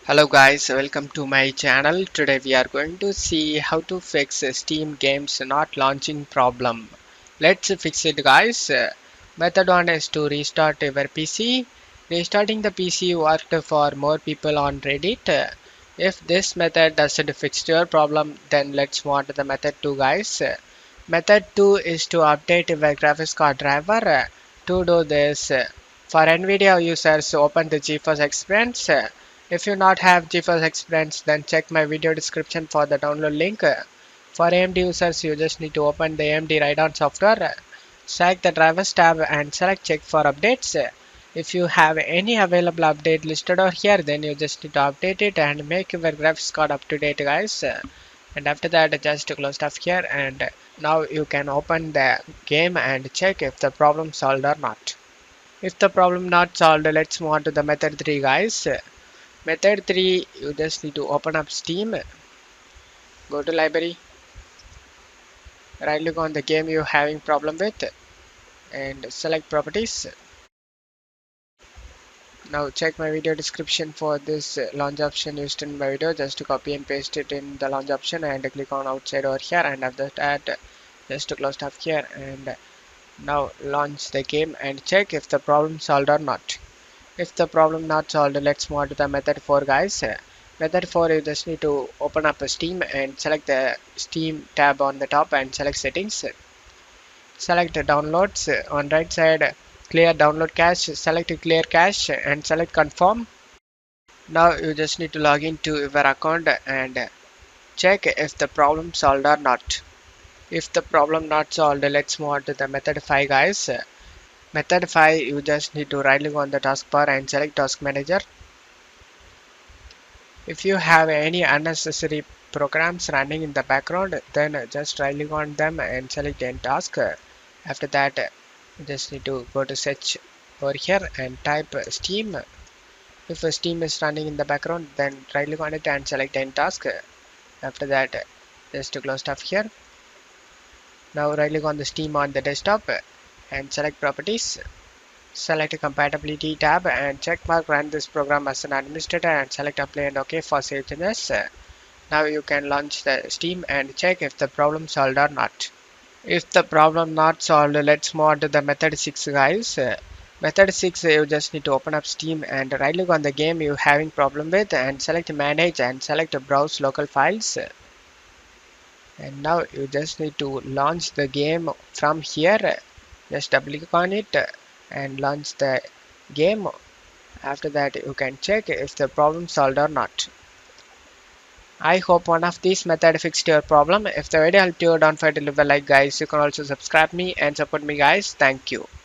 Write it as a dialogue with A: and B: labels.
A: Hello guys, welcome to my channel. Today we are going to see how to fix a Steam games not launching problem. Let's fix it guys. Method 1 is to restart your PC. Restarting the PC worked for more people on Reddit. If this method doesn't fix your problem, then let's move on to the method 2 guys. Method 2 is to update your graphics card driver. To do this, for NVIDIA users, open the GeForce Experience. If you not have GeForce Experience, then check my video description for the download link. For AMD users, you just need to open the AMD Radeon software. Select the drivers tab and select check for updates. If you have any available update listed over here, then you just need to update it and make your graphics card up to date guys. And after that, just close stuff here, and now you can open the game and check if the problem solved or not. If the problem not solved, let's move on to the method 3 guys. Method 3, you just need to open up Steam, go to library, right click on the game you're having problem with and select properties. Now check my video description for this launch option used in my video. Just to copy and paste it in the launch option and click on outside over here, and after that just to close stuff here, and now launch the game and check if the problem solved or not. If the problem not solved, let's move on to the method 4 guys. Method 4, you just need to open up a Steam and select the Steam tab on the top and select settings. Select downloads on right side, clear download cache, select clear cache and select confirm. Now you just need to log into your account and check if the problem solved or not. If the problem not solved, let's move on to the method 5 guys. Method 5, you just need to right click on the taskbar and select task manager. If you have any unnecessary programs running in the background, then just right click on them and select end task. After that, you just need to go to search over here and type Steam. If Steam is running in the background, then right click on it and select end task. After that, just to close stuff here. Now right click on the Steam on the desktop and select properties. Select compatibility tab and check mark run this program as an administrator and select apply and OK for save changes. Now you can launch the Steam and check if the problem solved or not. If the problem not solved, let's move on to the method 6 guys. Method 6, you just need to open up Steam and right click on the game you having problem with and select manage and select browse local files. And now you just need to launch the game from here. Just double click on it and launch the game. After that, you can check if the problem solved or not. I hope one of these methods fixed your problem. If the video helped you, don't forget to leave a like guys. You can also subscribe me and support me guys. Thank you.